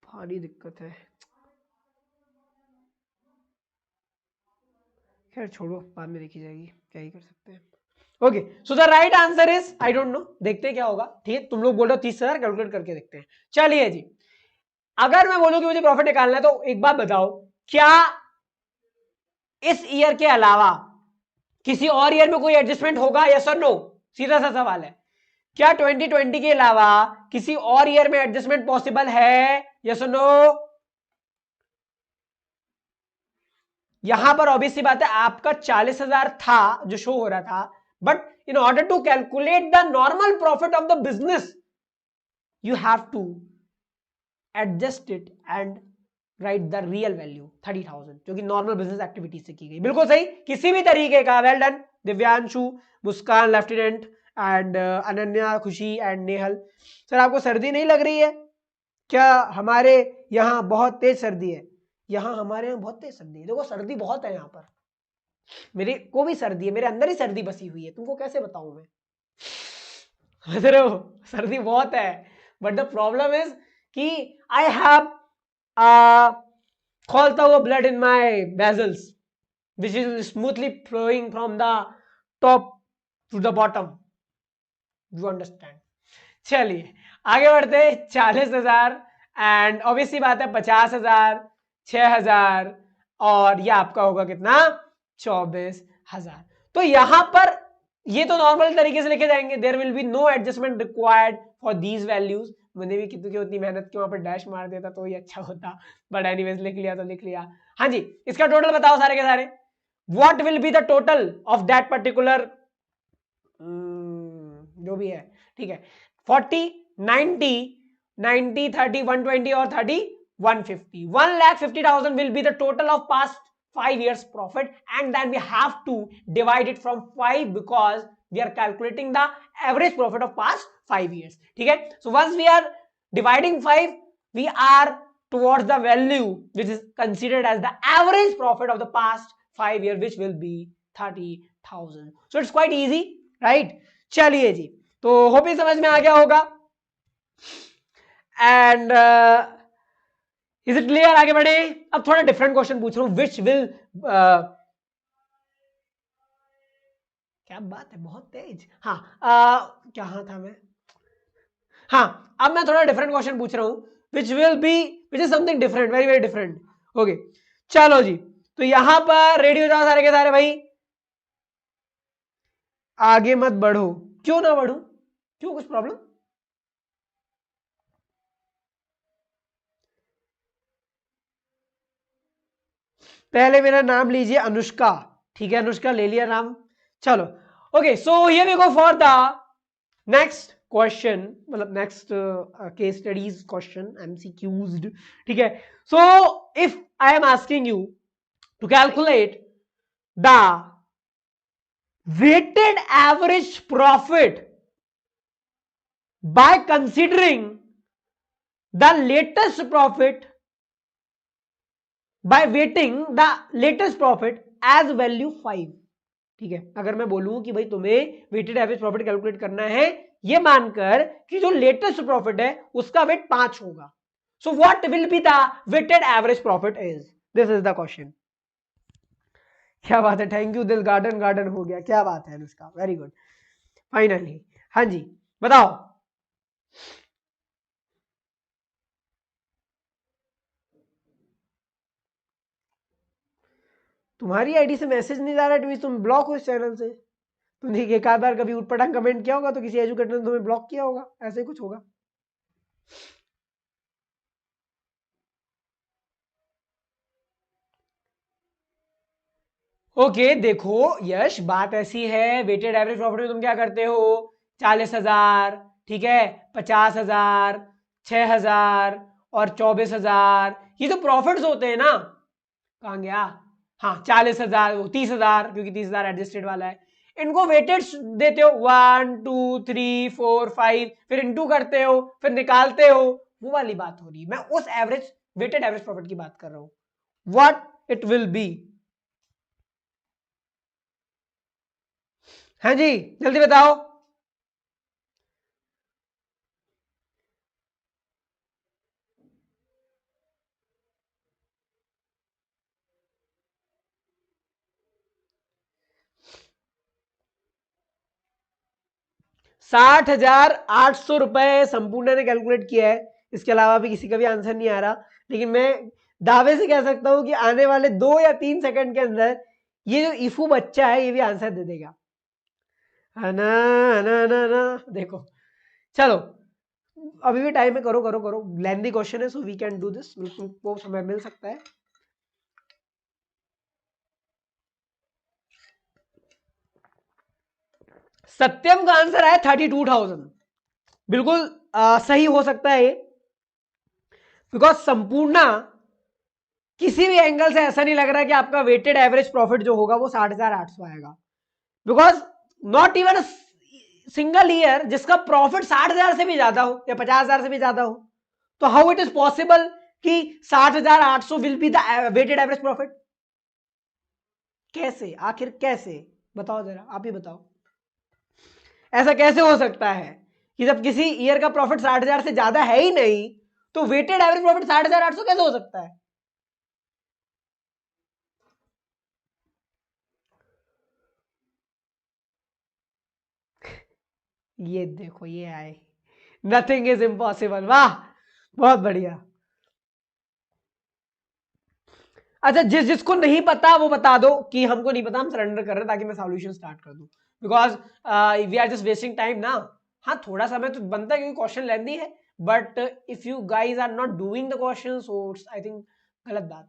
भारी दिक्कत है, खैर छोड़ो, बाद में देखी जाएगी, क्या ही कर सकते हैं। Okay, so the right answer is I don't know, देखते हैं क्या होगा। ठीक है, तुम लोग बोलो 30,000, कैलकुलेट करके देखते हैं। चलिए जी, अगर मैं बोलूं कि मुझे प्रॉफिट निकालना है, तो एक बात बताओ, क्या इस ईयर के अलावा किसी और ईयर में कोई एडजस्टमेंट होगा? यस और नो, सीधा सा सवाल है। क्या 2020 के अलावा किसी और ईयर में एडजस्टमेंट पॉसिबल है? यस और नो? यहां पर ऑब्वियस सी बात है, आपका 40,000 था जो शो हो रहा था, but in order to calculate the normal profit of the business, you have to adjust it and write the real value 30,000, जो कि नॉर्मल बिजनेस एक्टिविटी से की गई। बिल्कुल सही, किसी भी तरीके का। Well done Divyanshu, Muskan, lieutenant and Ananya, खुशी एंड नेहल। सर आपको सर्दी नहीं लग रही है क्या? हमारे यहाँ बहुत तेज सर्दी है, यहाँ हमारे यहाँ बहुत तेज सर्दी है, देखो सर्दी बहुत है यहाँ पर, मेरे को भी सर्दी है, मेरे अंदर ही सर्दी बसी हुई है, तुमको कैसे बताऊं मैं? सर्दी बहुत है, बट द प्रॉब्लम इज कि आई हैव खोलता हुआ blood in my vessels which is smoothly flowing from the top to the bottom, you understand. चलिए आगे बढ़ते। 40,000 एंड ऑब्वियसली बात है 50,000, 6,000 और ये आपका होगा कितना? 24,000। तो यहां पर ये तो नॉर्मल तरीके से लिखे जाएंगे, there will be no adjustment required for these values. मैंने भी कितनी उतनी मेहनत की, वहां पर डैश मार देता तो ये अच्छा होता, बट एनीवेज लिख लिया तो लिख लिया। हाँ जी, इसका टोटल बताओ सारे के सारे, what will be the total of that particular, जो भी है, ठीक है, 40, 90, 90, 30, 120 और 30, 150, 1,50,000 will be the total of past 5 years profit, and then we have to divide it from 5 because we are calculating the average profit of past 5 years. ठीक है, so once we are dividing 5, we are towards the value which is considered as the average profit of the past 5 years, which will be 30,000. So it's quite easy, right? चलिए जी, तो hope ही समझ में आ गया होगा and is it clear? आगे बढ़े। अब थोड़ा डिफरेंट क्वेश्चन पूछ रहा हूं, विच विल क्या बात है, बहुत तेज। हाँ कहां था मैं? हाँ, अब मैं थोड़ा डिफरेंट क्वेश्चन पूछ रहा हूं, which will be, which is something different, very very different. Okay चलो जी, तो यहां पर रेडी हो जाओ सारे के सारे भाई, आगे मत बढ़ो। क्यों ना बढ़ू, क्यों, कुछ प्रॉब्लम? पहले मेरा नाम लीजिए अनुष्का, ठीक है, अनुष्का ले लिया नाम, चलो। Okay, so here we go for the next question, मतलब next case studies question, MCQs, ठीक है। So if I am asking you to calculate the weighted average profit by considering the latest profit, by weighting the latest profit as value 5, ठीक है। अगर मैं बोलूं कि भाई तुम्हें वेटेड एवरेज प्रॉफिट कैलकुलेट करना है ये मानकर कि जो लेटेस्ट प्रॉफिट है उसका वेट 5 होगा, so what will be the weighted average profit is, this is the question. क्या बात है, थैंक यू दिल, गार्डन गार्डन हो गया, क्या बात है अनुष्का, वेरी गुड, फाइनली। हाँ जी, बताओ। तुम्हारी आईडी से मैसेज नहीं जा रहा है, तुम ब्लॉक हो इस चैनल से। तुमने एक आध बार कभी उटपटांग कमेंट किया होगा तो किसी एजुकेटर ने तुम्हें ब्लॉक किया होगा, ऐसे ही कुछ होगा। ओके देखो यश, बात ऐसी है, वेटेड एवरेज प्रॉफिट में तुम क्या करते हो, 40,000, ठीक है, 50,000, 6,000 और 24,000, ये जो प्रॉफिट्स होते हैं ना, कहाँ गया, हाँ 40,000, 30,000, क्योंकि 30,000 एडजस्टेड वाला है, इनको वेटेड देते हो, 1 2 3 4 5, फिर इनटू करते हो, फिर निकालते हो, वो वाली बात हो रही है। मैं उस एवरेज वेटेड एवरेज प्रॉफिट की बात कर रहा हूं, व्हाट इट विल बी। हाँ जी, जल्दी बताओ। ₹60,800 संपूर्ण ने कैलकुलेट किया है, इसके अलावा भी किसी का भी आंसर नहीं आ रहा, लेकिन मैं दावे से कह सकता हूं कि आने वाले 2 या 3 सेकंड के अंदर ये जो इफू बच्चा है ये भी आंसर दे देगा, है ना, ना ना ना, देखो, चलो अभी भी टाइम है, करो करो करो, लेंथी क्वेश्चन है, so we can do this, तुमको समय मिल सकता है। सत्यम का आंसर है 32,000, बिल्कुल सही हो सकता है ये, बिकॉज संपूर्णा किसी भी एंगल से ऐसा नहीं लग रहा है कि आपका वेटेड एवरेज प्रॉफिट जो होगा वो 60,800 आएगा, because not even single year जिसका प्रॉफिट 60,000 से भी ज्यादा हो या 50,000 से भी ज्यादा हो, तो हाउ इट इज पॉसिबल कि 60,800 will be the weighted average profit, कैसे, आखिर कैसे, बताओ जरा, आप ही बताओ, ऐसा कैसे हो सकता है कि जब किसी ईयर का प्रॉफिट 60,000 से ज्यादा है ही नहीं तो वेटेड एवरेज प्रॉफिट 60,800 कैसे हो सकता है। ये देखो ये आए, नथिंग इज इम्पॉसिबल, वाह, बहुत बढ़िया। अच्छा, जिसको नहीं पता वो बता दो कि हमको नहीं पता, हम सरेंडर कर रहे हैं ताकि मैं सॉल्यूशन स्टार्ट कर दूं, because we are just wasting time ना। हाँ थोड़ा समय तो बनता है क्योंकि क्वेश्चन लेंदी है, but if you guys are not doing the question so I think गलत बात।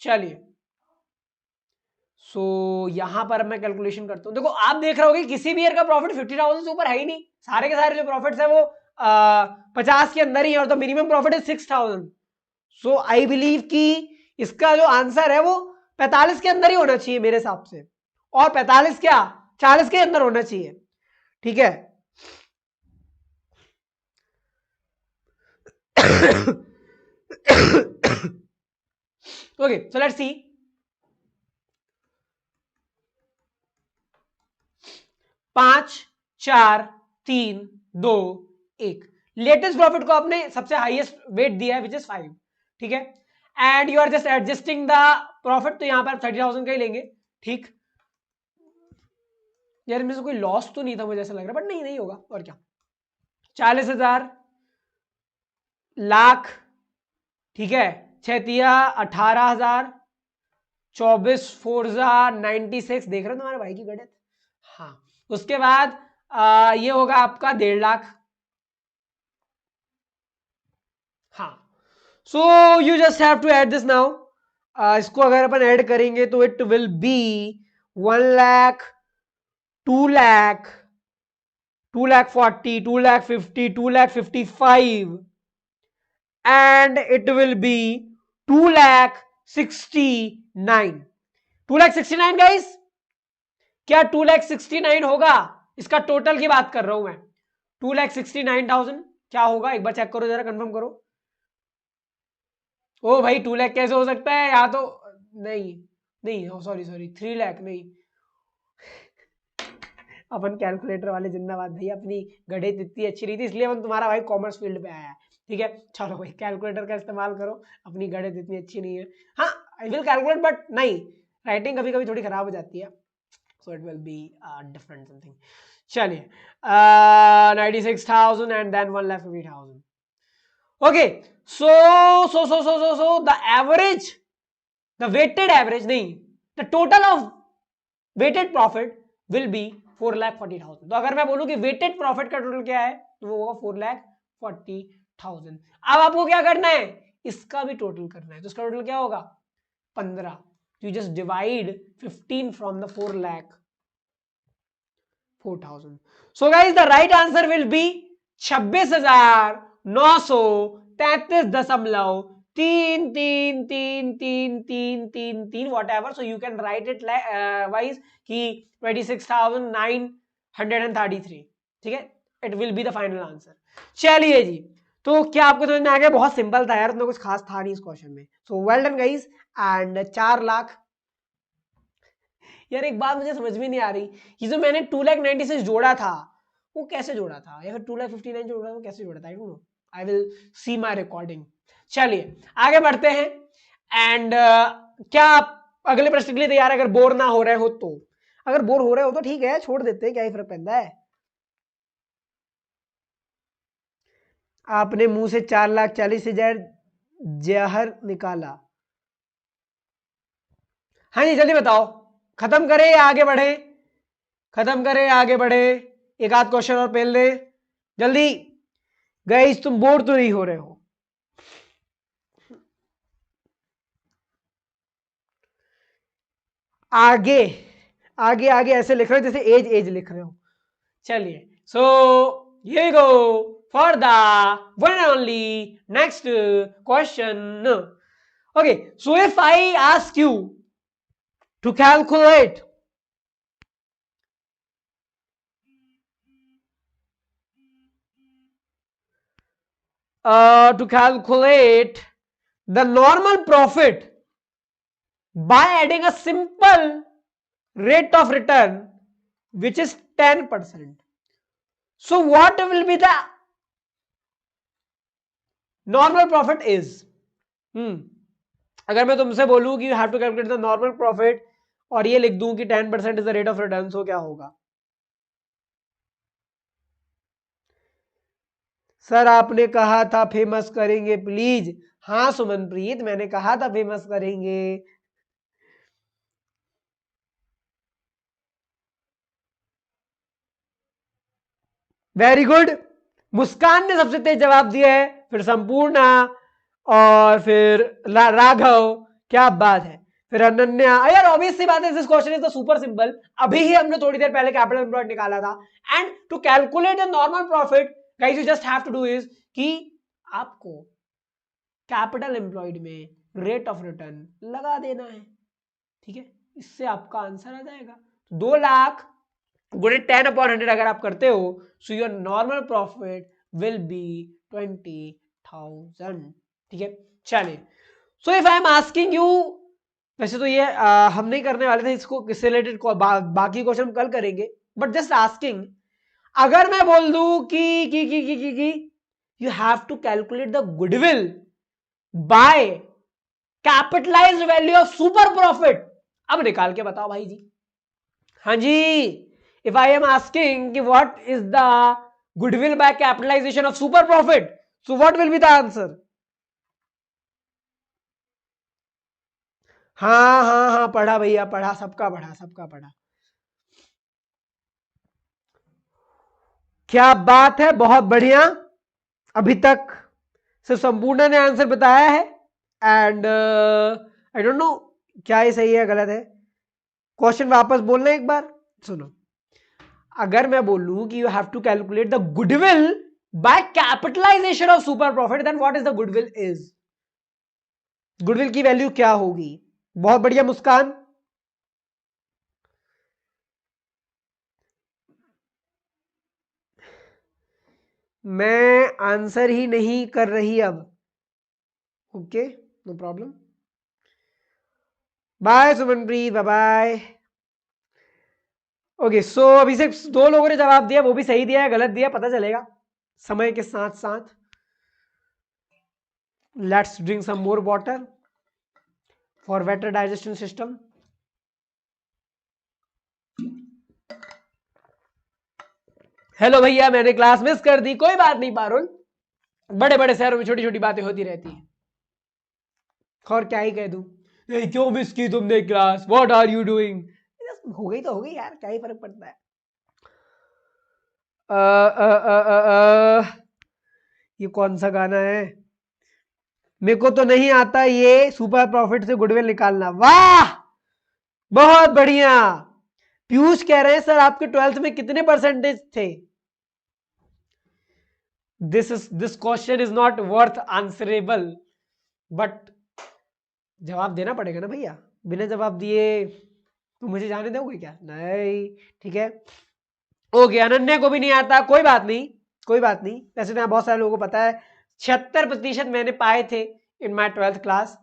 चलिए, सो यहां पर मैं कैलकुलेशन करता हूं, देखो आप देख रहे होगे किसी भी ईयर का प्रॉफिट 50,000 से ऊपर है ही नहीं, सारे के सारे जो प्रॉफिट्स है वो 50 के अंदर ही है, और तो मिनिमम प्रॉफिट है 6,000, सो आई बिलीव कि इसका जो आंसर है वो 45 के अंदर ही होना चाहिए मेरे हिसाब से, और 45 क्या, 40 के अंदर होना चाहिए, ठीक है। Okay, so let's see, 5 4 3 2 1, latest profit को आपने सबसे हाईएस्ट वेट दिया है विच इज 5, ठीक है, and you are just adjusting the profit, तो यहां पर 30,000 का ही लेंगे, ठीक। यार इनमें से कोई लॉस तो नहीं था मुझे ऐसा लग रहा, बट नहीं नहीं होगा, और क्या, 40,000, लाख, ठीक है, 6 तिया 18,000, 24 फोर्जा 96, देख रहे हो तुम्हारे भाई की गणित। हाँ, उसके बाद ये होगा आपका 1.5 लाख। हाँ, so you just have to add this now. इसको अगर अपन ऐड करेंगे तो it will be 1 lakh, 2 lakh, 2 lakh 40, 2 lakh 50, 2 lakh 55 and it will be 2 lakh 69. 2 lakh 69 guys, क्या 2 लाख 69 होगा? इसका टोटल की बात कर रहा हूं मैं। 2 लाख 69,000 क्या होगा? एक बार चेक करो जरा, कंफर्म करो। ओ भाई 2 लाख कैसे हो सकता है? या तो नहीं नहीं, सॉरी सॉरी 3 लाख नहीं। अपन कैलकुलेटर वाले जिंदाबाद भाई, अपनी गणित इतनी अच्छी नहीं थी इसलिए अपन तुम्हारा भाई कॉमर्स फील्ड पे आया है। ठीक है, चलो भाई कैलकुलेटर का इस्तेमाल करो, अपनी गणित इतनी अच्छी नहीं है। हाँ, आई विल कैलकुलेट बट नहीं, राइटिंग कभी कभी थोड़ी खराब हो जाती है, so it will be different something. चलिए 96,000 and then 1,50,000। Okay, so the average, the weighted average नहीं, the total of weighted profit will be 4,40,000। तो अगर मैं बोलूं कि वेटेड प्रॉफिट का टोटल क्या है तो वो होगा 4,40,000। अब आपको क्या करना है? इसका भी टोटल करना है, तो इसका टोटल क्या होगा? 15। You just divide 15 from the 4,04,000। So guys the right answer will be 26,933.3333333 what ever. So you can write it wise कि 26,933। ठीक है, it will be the final answer. चलिए जी, तो क्या आपको समझ में आ गया? बहुत सिंपल था यार, उतना कुछ खास था नहीं इस क्वेश्चन में। So well done guys. And 4 lakh, यार एक बात मुझे समझ में नहीं आ रही, ये जो मैंने 2,96 जोड़ा था वो कैसे जोड़ा था, या फिर 2,59 जोड़ा था, कैसे जोड़ा था? I don't know, I will see my recording. चलिए आगे बढ़ते हैं। एंड क्या आप अगले प्रश्न के लिए तैयार है? अगर बोर ना हो रहे हो तो, अगर बोर हो रहे हो तो ठीक है, छोड़ देते हैं, क्या ही फर्क पड़ता है। आपने मुंह से 4,40,000 जहर निकाला। हाँ जी, जल्दी बताओ, खत्म करें या आगे बढ़े? खत्म करें या आगे बढ़े? एक आध क्वेश्चन और पेल दे जल्दी। गाइस तुम बोर तो नहीं हो रहे हो? आगे आगे आगे ऐसे लिख रहे हो जैसे एज एज लिख रहे हो। चलिए, सो ये go for the one and only next question. Okay, so if I ask you to calculate the normal profit by adding a simple rate of return which is 10%. So what will be the normal profit is? अगर मैं तुमसे बोलूं कि you have to calculate the normal profit और ये लिख दूं कि 10% is the rate of return, तो क्या होगा? सर आपने कहा था फेमस करेंगे प्लीज। हाँ सुमनप्रीत, मैंने कहा था फेमस करेंगे। वेरी गुड, मुस्कान ने सबसे तेज जवाब दिया है, फिर संपूर्णा, और फिर राघव, क्या बात है, फिर अनन्या। यार ऑब्वियस सी बात है, this question is the super simple. अभी ही हमने थोड़ी देर पहले कैपिटल एम्प्लॉयड निकाला था। And to calculate the normal profit guys you just have to do is कि आपको कैपिटल एम्प्लॉयड में रेट ऑफ रिटर्न लगा देना है। ठीक है, इससे आपका आंसर आ जाएगा। 2 लाख गुणे 10/100 अगर आप करते हो, so your normal profit will B 20,000। ठीक है, चलिए, सो if I am asking you, वैसे तो ये हम नहीं करने वाले थे इसको, इससे रिलेटेड बाकी क्वेश्चन हम कल करेंगे, बट जस्ट आस्किंग, अगर मैं बोल दूं कि you have to calculate the goodwill by capitalized value of super profit, अब निकाल के बताओ भाई जी। हाँ जी, if I am asking what is the goodwill by capitalization of super profit, so what will be the answer? हाँ हाँ हाँ, पढ़ा भैया, पढ़ा, सबका पढ़ा, सबका पढ़ा। क्या बात है, बहुत बढ़िया। अभी तक सिर्फ संपूर्ण ने आंसर बताया है, एंड आई डोंट नो क्या ये सही है गलत है। क्वेश्चन वापस बोलना एक बार, सुनो। अगर मैं बोलूं कि you have to calculate the goodwill by capitalization of super profit, then what is the goodwill is, goodwill की वैल्यू क्या होगी? बहुत बढ़िया मुस्कान। मैं आंसर ही नहीं कर रही अब। Okay, no problem. Bye Sumanpreet, bye bye. Okay, so अभी से 2 लोगों ने जवाब दिया, वो भी सही दिया है गलत दिया पता चलेगा समय के साथ साथ। Let's drink some more water for better digestion system. Hello भैया, मैंने क्लास मिस कर दी, कोई बात नहीं पारुल, बड़े बड़े शहरों में छोटी छोटी बातें होती रहती है। और क्या ही कह दूं, क्यों मिस की तुमने class, what are you doing? हो गई तो हो गई यार, क्या ही फर्क पड़ता है। ये कौन सा गाना है? मेरे को तो नहीं आता ये सुपर प्रॉफिट से गुडविल निकालना। वाह, बहुत बढ़िया। पीयूष कह रहे हैं सर आपके 12th में कितने परसेंटेज थे? This question is not worth answerable, but जवाब देना पड़ेगा ना भैया, बिना जवाब दिए तो मुझे जाने दोगे क्या? नहीं, ठीक है। ओके, अनन्या को भी नहीं आता, कोई बात नहीं, कोई बात नहीं। वैसे तो यहाँ बहुत सारे लोगों को पता है। 76% मैंने पाए थे इन माई 12th क्लास,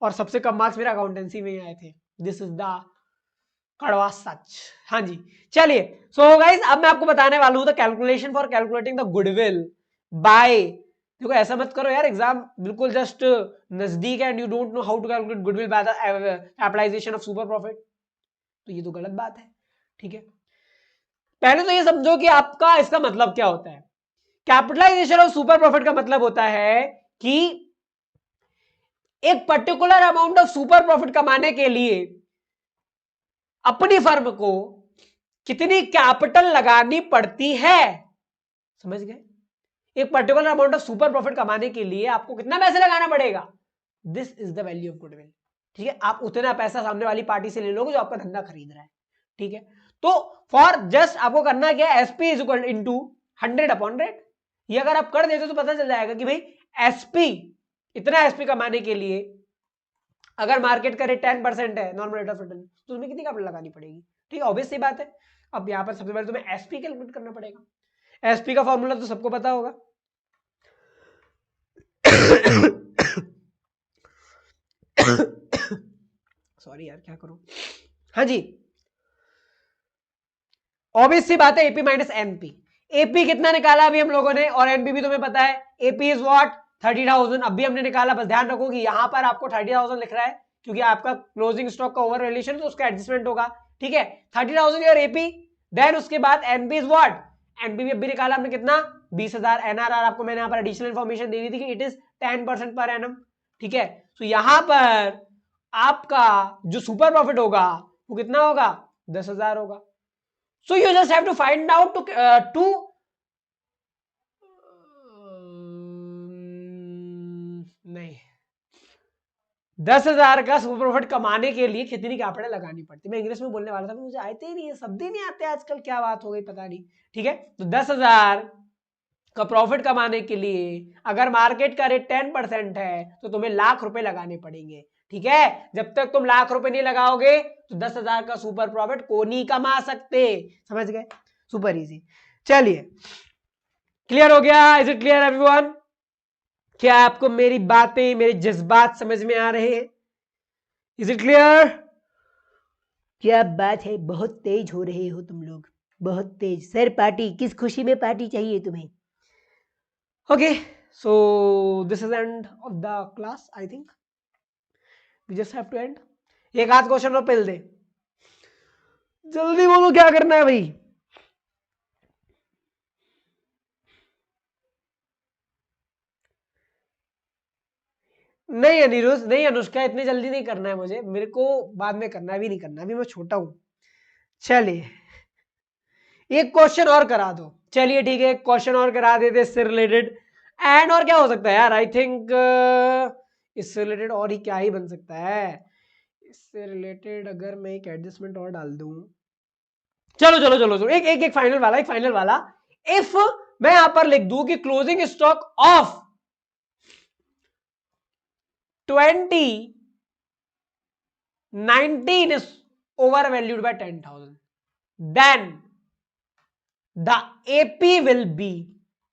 और सबसे कम मार्क्स मेरा अकाउंटेंसी में ही आए थे। दिस इज द कड़वा सच। हाँ जी, चलिए। सो गाइस, अब मैं आपको बताने वाला हूं the calculation for calculating the goodwill by. देखो ऐसा मत करो यार, एग्जाम बिल्कुल जस्ट नजदीक है and you don't know how to calculate goodwill by the capitalization of super profit, तो ये तो गलत बात है, ठीक है। पहले तो ये समझो कि आपका इसका मतलब क्या होता है। कैपिटलाइजेशन ऑफ सुपर प्रॉफिट का मतलब होता है कि एक particular amount of super profit कमाने के लिए अपनी फर्म को कितनी कैपिटल लगानी पड़ती है, समझ गए? एक particular amount of super profit कमाने के लिए आपको कितना पैसे लगाना पड़ेगा, this is the value of goodwill, ठीक है। आप उतना पैसा सामने वाली पार्टी से ले लोगे जो आपका धंधा खरीद रहा है, ठीक है। तो फॉर जस्ट आपको करना क्या है, एसपी इज इक्वल इनटू 100/100। ये अगर आप कर देते तो पता चल जाएगा कि भाई एसपी, इतना एसपी कमाने के लिए अगर मार्केट का रेट 10% है, नॉर्मल रेट ऑफ रिटर्न, तो तुम्हें कितनी कैपिटल लगानी पड़ेगी, ठीक है। ऑब्वियस सी बात है। अब यहां पर सबसे पहले तुम्हें एसपी कैलकुलेट करना पड़ेगा। एसपी का फॉर्मूला तो सबको पता होगा। सॉरी यार, क्या करूं। हाँ जी, ऑब्वियस सी बात है, एपी माइनस एनपी। एपी कितना निकाला अभी हम लोगों ने, और एनपी भी तुम्हें पता है। एपी इज व्हाट, 30,000 अभी हमने निकाला। बस ध्यान रखो कि यहां पर आपको 30,000 लिख रहा है क्योंकि आपका क्लोजिंग स्टॉक का ओवर वैल्यूएशन, तो उसका एडजस्टमेंट होगा, ठीक है। 30,000 योर एपी, देन उसके बाद एनपी इज व्हाट, एनपी भी अभी निकाला हमने कितना, 20,000। एनआरआर आपको मैंने यहाँ पर एडिशनल इन्फॉर्मेशन दे दी थी कि इट इज 10% पर एनम, ठीक है। तो यहां पर आपका जो सुपर प्रॉफिट होगा वो कितना होगा, 10,000 होगा। So you just have to find out to नहीं, 10,000 का सुपर प्रॉफिट कमाने के लिए कितनी कैपिटल लगानी पड़ती है। मैं इंग्लिश में बोलने वाला था, मुझे आते ही नहीं है, शब्द ही नहीं आते आजकल, क्या बात हो गई पता नहीं, ठीक है। तो 10,000 का प्रॉफिट कमाने के लिए अगर मार्केट का रेट 10% है तो तुम्हें लाख रुपए लगाने पड़ेंगे, ठीक है। जब तक तुम लाख रुपए नहीं लगाओगे तो 10,000 का सुपर प्रॉफिट को नहीं कमा सकते, समझ गए? Super easy. चलिए, क्लियर हो गया? Is it clear everyone? क्या आपको मेरी बातें, मेरे जज्बात समझ में आ रहे हैं? Is it clear? क्या बात है, बहुत तेज हो रहे हो तुम लोग, बहुत तेज। सर पार्टी, किस खुशी में पार्टी चाहिए तुम्हें? Okay, so this is end of the class. I think we just have to end. एक आध क्वेश्चन और पेल दे, जल्दी बोलो क्या करना है भाई। नहीं अनिरुद्ध, नहीं अनुष्का, इतनी जल्दी नहीं करना है मुझे, मेरे को बाद में करना है, अभी नहीं करना, अभी मैं छोटा हूं। चलिए एक क्वेश्चन और करा दो, चलिए ठीक है एक क्वेश्चन और करा देते इससे रिलेटेड। एंड और क्या हो सकता है यार, आई थिंक इससे रिलेटेड और ही क्या ही बन सकता है। इससे रिलेटेड अगर मैं एक एडजस्टमेंट और डाल दूं, चलो चलो चलो चलो एक एक एक फाइनल वाला, एक फाइनल वाला। इफ मैं यहां पर लिख दूं कि closing stock of 2019 is overvalued by 10,000, then the AP will be,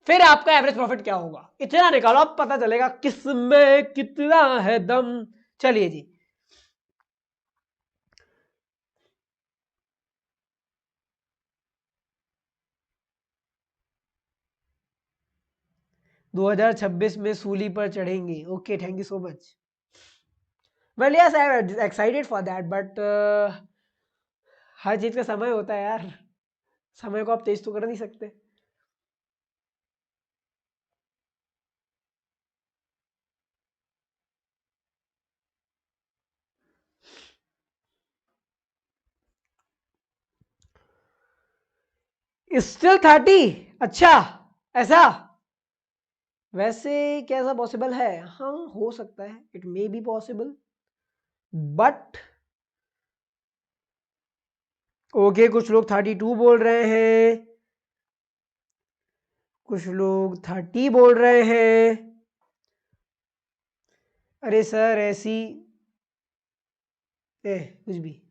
फिर आपका एवरेज प्रॉफिट क्या होगा, इतना निकालो आप, पता चलेगा किसमें कितना है दम। चलिए जी, दो 2026 में सूली पर चढ़ेंगे। Okay thank you so much. Well yes I am excited for that, but हर चीज का समय होता है यार, समय को आप तेज तो कर नहीं सकते। स्टिल 30, अच्छा ऐसा, वैसे कैसा पॉसिबल है, हाँ हो सकता है, it may be possible, but okay कुछ लोग 32 बोल रहे हैं, कुछ लोग 30 बोल रहे हैं। अरे सर ऐसी कुछ भी,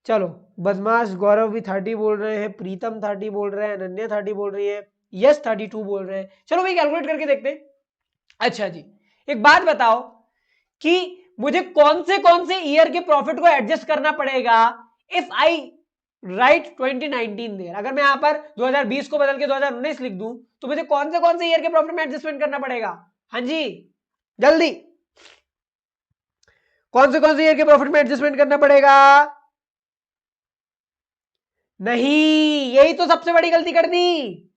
चलो बदमाश गौरव भी 30 बोल रहे हैं, प्रीतम 30 बोल रहे हैं, अनन्या 30 बोल रही है, यस 32 बोल रहे हैं। चलो भाई कैलकुलेट करके देखते हैं। अच्छा जी एक बात बताओ कि मुझे कौन से ईयर के प्रॉफिट को एडजस्ट करना पड़ेगा इफ आई राइट 2019 देयर, अगर मैं यहां पर 2020 को बदल के 2019 लिख दूं तो मुझे कौन से ईयर के प्रॉफिट में एडजस्टमेंट करना पड़ेगा। हाँ जी जल्दी, कौन से ईयर के प्रॉफिट में एडजस्टमेंट करना पड़ेगा। नहीं यही तो सबसे बड़ी गलती कर दी,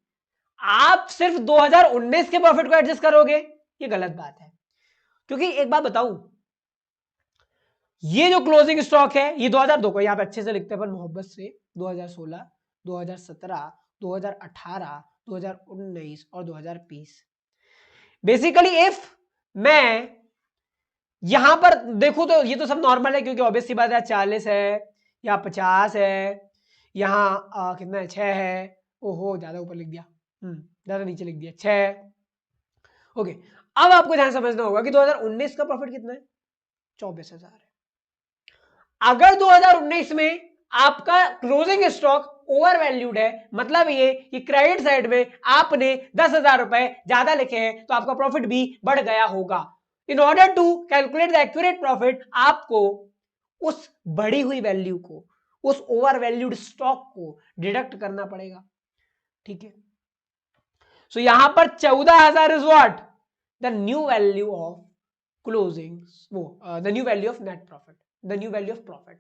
आप सिर्फ 2019 के प्रॉफिट को एडजस्ट करोगे, ये गलत बात है। क्योंकि एक बात बताऊं, ये जो क्लोजिंग स्टॉक है ये 2002 को, यहां पे अच्छे से लिखते हैं अपन मोहब्बत से, 2016, 2017, 2018, 2019 और 2020। बेसिकली इफ मैं यहां पर देखूं तो ये तो सब नॉर्मल है, क्योंकि ऑब्वियस सी बात है 40 है या 50 है, यहां कितना है 6 है, ओहो ज्यादा ऊपर लिख दिया, ज्यादा नीचे लिख दिया 6। ओके अब आपको ध्यान समझना होगा कि 2019 का प्रॉफिट कितना है, 24,000 है। अगर 2019 में आपका क्लोजिंग स्टॉक ओवर वैल्यूड है, मतलब ये कि क्रेडिट साइड में आपने 10,000 रुपए ज्यादा लिखे हैं, तो आपका प्रॉफिट भी बढ़ गया होगा। In order to calculate the accurate profit, आपको उस बढ़ी हुई वैल्यू को, उस ओवर वैल्यूड स्टॉक को डिडक्ट करना पड़ेगा। ठीक है, सो यहां पर 14,000 is what, the new value of closing, the new value of net profit, the new value of profit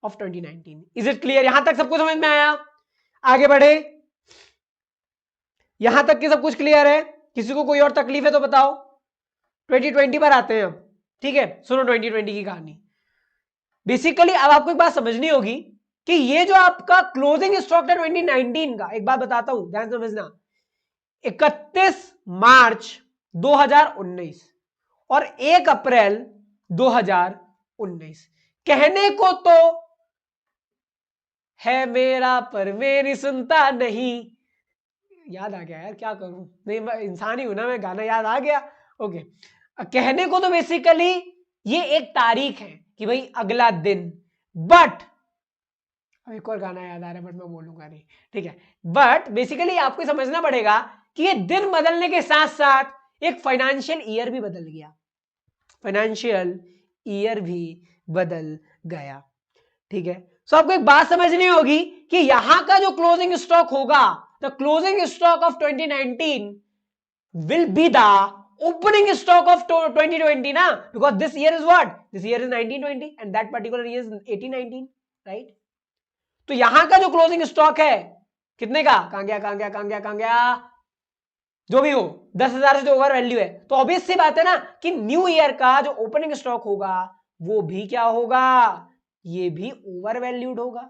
of 2019। Is it clear, यहां तक सबको समझ में आया, आगे बढ़े, यहां तक कि सब कुछ क्लियर है, किसी को कोई और तकलीफ है तो बताओ। 2020 पर आते हैं हम, ठीक है सुनो 2020 की कहानी। बेसिकली अब आपको एक बात समझनी होगी कि ये जो आपका क्लोजिंग स्टॉक है 2019 का, एक बात बताता हूं ध्यान समझना, 31 मार्च 2019 और 1 अप्रैल 2019, कहने को तो है मेरा पर मेरी सुनता नहीं, याद आ गया यार क्या करूं, नहीं मैं इंसान ही हूं ना, मैं गाना याद आ गया। ओके कहने को तो बेसिकली ये एक तारीख है कि भाई अगला दिन, बट एक और गाना याद आ रहा है बट मैं बोलूंगा नहीं, ठीक है। बट बेसिकली आपको समझना पड़ेगा कि ये दिन बदलने के साथ साथ एक फाइनेंशियल ईयर भी बदल गया, फाइनेंशियल ईयर भी बदल गया, ठीक है। सो आपको एक बात समझनी होगी कि यहां का जो क्लोजिंग स्टॉक होगा, the closing stock of 2019 will be the opening stock of 2020 ना, because this year is what, this year is 1920 and that particular year is 1819, right. तो यहां का जो क्लोजिंग स्टॉक है कितने का, कहां गया, जो भी हो 10,000 से जो ओवर वैल्यू है, तो ऑब्वियस सी बात है ना कि न्यू ईयर का जो ओपनिंग स्टॉक होगा वो भी क्या होगा, ये भी ओवर वैल्यूड होगा।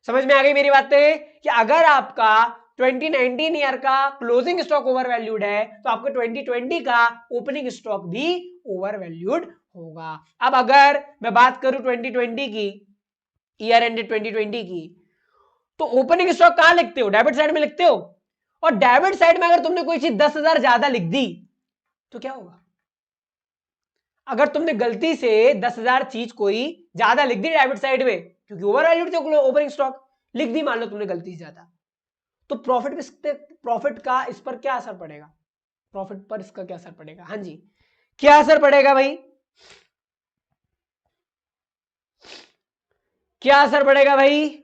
समझ में आ गई मेरी बातें कि अगर आपका 2019 ईयर का क्लोजिंग स्टॉक ओवर वैल्यूड है तो आपका 2020 का ओपनिंग स्टॉक भी ओवर वैल्यूड होगा। अब अगर मैं बात करूं 2020 की, ईयर एंडेड 2020 की, तो ओपनिंग स्टॉक कहां लिखते हो, डेबिट साइड में लिखते हो, और डेबिट साइड में अगर तुमने कोई चीज 10,000 ज्यादा लिख दी तो क्या होगा, अगर तुमने गलती से 10,000 चीज कोई ज्यादा लिख दी डेबिट साइड में, क्योंकि ओवर वैल्यूड थे ओपनिंग स्टॉक, लिख दी मान लो तुमने गलती से ज्यादा, तो प्रॉफिट का इस पर क्या असर पड़ेगा, प्रॉफिट पर इसका क्या असर पड़ेगा, हाँ जी क्या असर पड़ेगा भाई, क्या असर पड़ेगा भाई।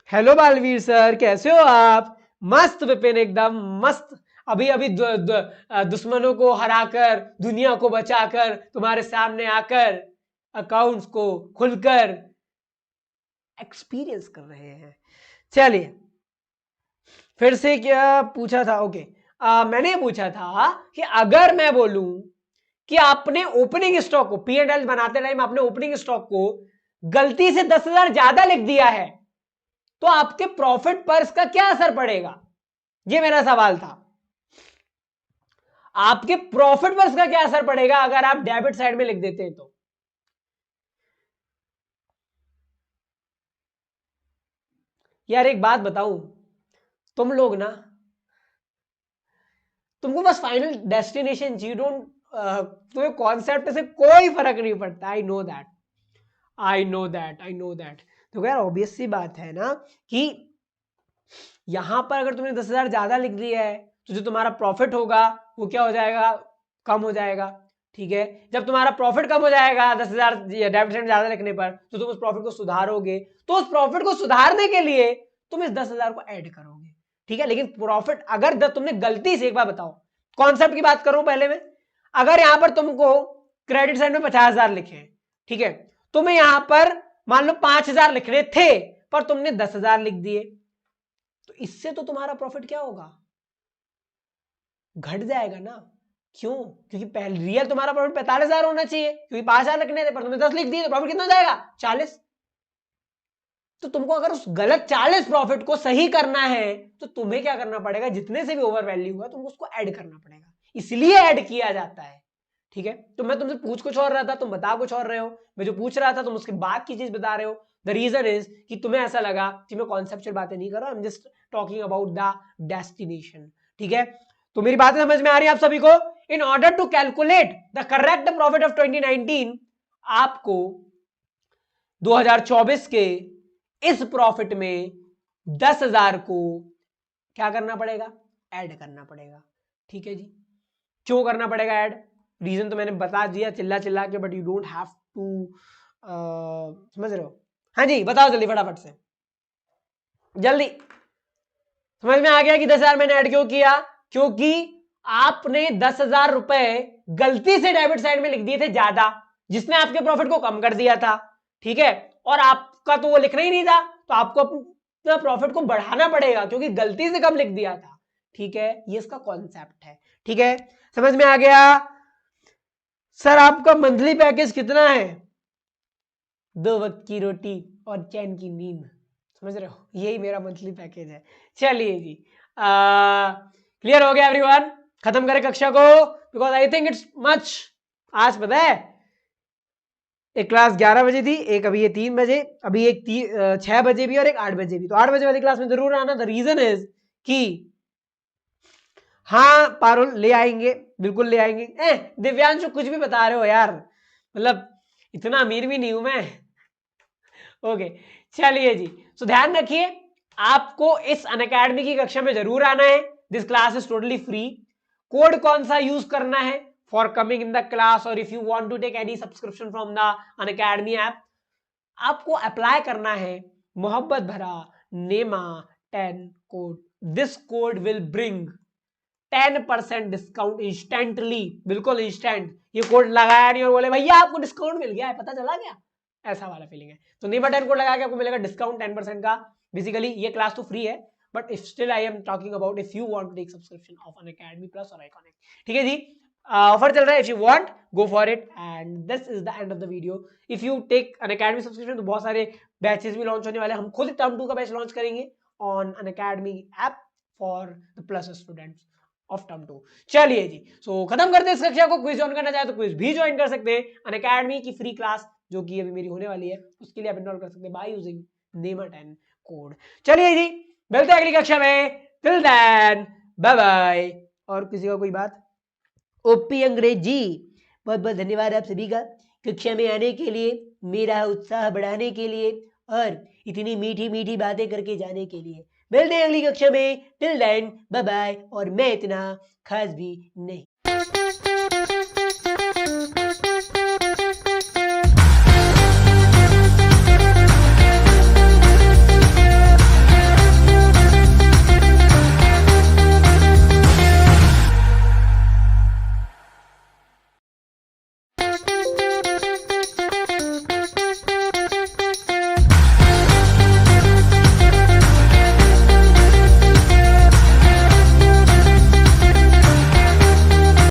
हेलो बालवीर सर कैसे हो आप, मस्त विपिन एकदम मस्त, अभी अभी दुश्मनों को हराकर दुनिया को बचाकर तुम्हारे सामने आकर अकाउंट्स को खुलकर एक्सपीरियंस कर रहे हैं। चलिए फिर से क्या पूछा था, ओके मैंने पूछा था कि अगर मैं बोलूं कि आपने ओपनिंग स्टॉक को पी एंड एल बनाते टाइम आपने ओपनिंग स्टॉक को गलती से 10,000 ज्यादा लिख दिया है तो आपके प्रॉफिट पर इसका क्या असर पड़ेगा, ये मेरा सवाल था। आपके प्रॉफिट पर इसका क्या असर पड़ेगा अगर आप डेबिट साइड में लिख देते हैं तो। यार एक बात बताऊं, तुम लोग ना, तुमको बस फाइनल डेस्टिनेशन चाहिए, डोंट तुम्हें कॉन्सेप्ट से कोई फर्क नहीं पड़ता। I know that, I know that, I know that. तो यार ऑब्वियस सी बात है ना कि यहां पर अगर तुमने 10,000 ज्यादा लिख दिया है तो जो तुम्हारा प्रॉफिट होगा वो क्या हो जाएगा, कम हो जाएगा। ठीक है, जब तुम्हारा प्रॉफिट कम हो जाएगा 10,000 डेबिट साइड ज्यादा लिखने पर तो तुम उस प्रॉफिट को सुधारोगे, तो उस प्रॉफिट को सुधारने के लिए तुम इस 10,000 को ऐड करोगे। ठीक है, लेकिन प्रॉफिट अगर तुमने गलती से, एक बार बताओ कॉन्सेप्ट की बात करूं पहले में, अगर यहां पर तुमको क्रेडिट साइड में 50,000 लिखे, ठीक है, तुम्हें यहां पर मान लो 5,000 लिखने थे पर तुमने 10,000 लिख दिए, तो इससे तो तुम्हारा प्रॉफिट क्या होगा, घट जाएगा ना। क्यों, क्योंकि पहले रियल तुम्हारा प्रॉफिट 45,000 होना चाहिए, क्योंकि 5,000 लिखने थे पर तुमने 10 लिख दिए तो प्रॉफिट कितना जाएगा, 40। तो तुमको अगर उस गलत 40 प्रॉफिट को सही करना है तो तुम्हें क्या करना पड़ेगा, जितने से भी ओवर वैल्यू हुआ तुमको उसको ऐड करना पड़ेगा, इसलिए ऐड किया जाता है। ठीक है, तो मैं तुमसे पूछ कुछ और रहा था, तुम बता कुछ और रहे हो, मैं जो पूछ रहा था तुम उसके बाद की चीज बता रहे हो। द रीजन इज कि तुम्हें ऐसा लगा कि मैं कॉन्सेप्चुअल बातें नहीं कर रहा, आई am just talking about the destination. ठीक है, तो मेरी बातें समझ में आ रही है आप सभी को। In order to calculate the correct profit of 2019 आपको 2024 के इस प्रॉफिट में 10,000 को क्या करना पड़ेगा, ऐड करना पड़ेगा। ठीक है जी, क्यों करना पड़ेगा ऐड, रीजन तो मैंने बता दिया चिल्ला चिल्ला के, but you don't have to, समझ रहे हो। हाँ जी बताओ जल्दी फटाफट से, जल्दी समझ में आ गया कि 10,000 मैंने ऐड क्यों किया, क्योंकि आपने 10,000 रुपए गलती से डेबिट साइड में लिख दिए थे ज्यादा, जिसने आपके प्रॉफिट को कम कर दिया था। ठीक है, और आपका तो वो लिखना ही नहीं था, तो आपको अपना प्रॉफिट को बढ़ाना पड़ेगा क्योंकि गलती से कम लिख दिया था। ठीक है, ये इसका कॉन्सेप्ट है। ठीक है, समझ में आ गया। सर आपका मंथली पैकेज कितना है, 2 वक्त की रोटी और चैन की नींद, समझ रहे हो, यही मेरा मंथली पैकेज है। चलिए जी, क्लियर हो गया एवरीवन, खत्म करें कक्षा को, because I think it's much. आज पता है एक क्लास 11 बजे थी, एक अभी ये 3 बजे, अभी एक 6 बजे भी और एक 8 बजे भी, तो 8 बजे वाली क्लास में जरूर आना। द रीजन इज कि हाँ पारुल ले आएंगे, बिल्कुल ले आएंगे। दिव्यांशु कुछ भी बता रहे हो यार, मतलब इतना अमीर भी नहीं हूं मैं। ओके चलिए जी, सो ध्यान रखिए आपको इस अनअकैडमी की कक्षा में जरूर आना है। This class is totally free. Code कौन सा यूज करना है for coming in the class, और if you want to take any subscription from the Unacademy app, आपको अप्लाई करना है मोहब्बत भरा नेमा 10 code. This code will bring 10% discount instantly, बिल्कुल इंस्टेंट। ये कोड लगाया नहीं और बोले भैया आपको डिस्काउंट मिल गया है, पता चला क्या, ऐसा वाला फीलिंग है। तो नेमा 10 कोड लगा के आपको मिलेगा डिस्काउंट 10% का। बेसिकली ये क्लास तो फ्री है, but if still I am talking about if you want to take subscription of Unacademy plus और आइकॉनिक, ठीक है जी, ऑफर चल रहा है, if you want go for it, and this is the end of the video. If you take Unacademy subscription तो बहुत सारे बैचेस भी लॉन्च होने वाले हैं, हम खुद टर्म 2 का बैच लॉन्च करेंगे on Unacademy app for the plus students of term 2। चलिए जी, सो खत्म करते हैं इस कक्षा को। क्विज ज्वाइन करना चाहे तो क्विज भी ज्वाइन कर सकते हैं। अनअकैडमी की फ्री क्लास जो कि अभी मेरी होने वाली है उसके लिए आप इनरोल कर सकते हैं बाय यूजिंग NEMA10 कोड। चलिए जी, मिलते हैं अगली कक्षा में, टिल देन बाय बाय। और किसी का कोई बात? ओपी अंग्रेजी, बहुत बहुत धन्यवाद आप सभी का कक्षा में आने के लिए, मेरा उत्साह बढ़ाने के लिए और इतनी मीठी मीठी बातें करके जाने के लिए। मिलते हैं अगली कक्षा में, टिल देन बाय बाय। और मैं इतना खास भी नहीं।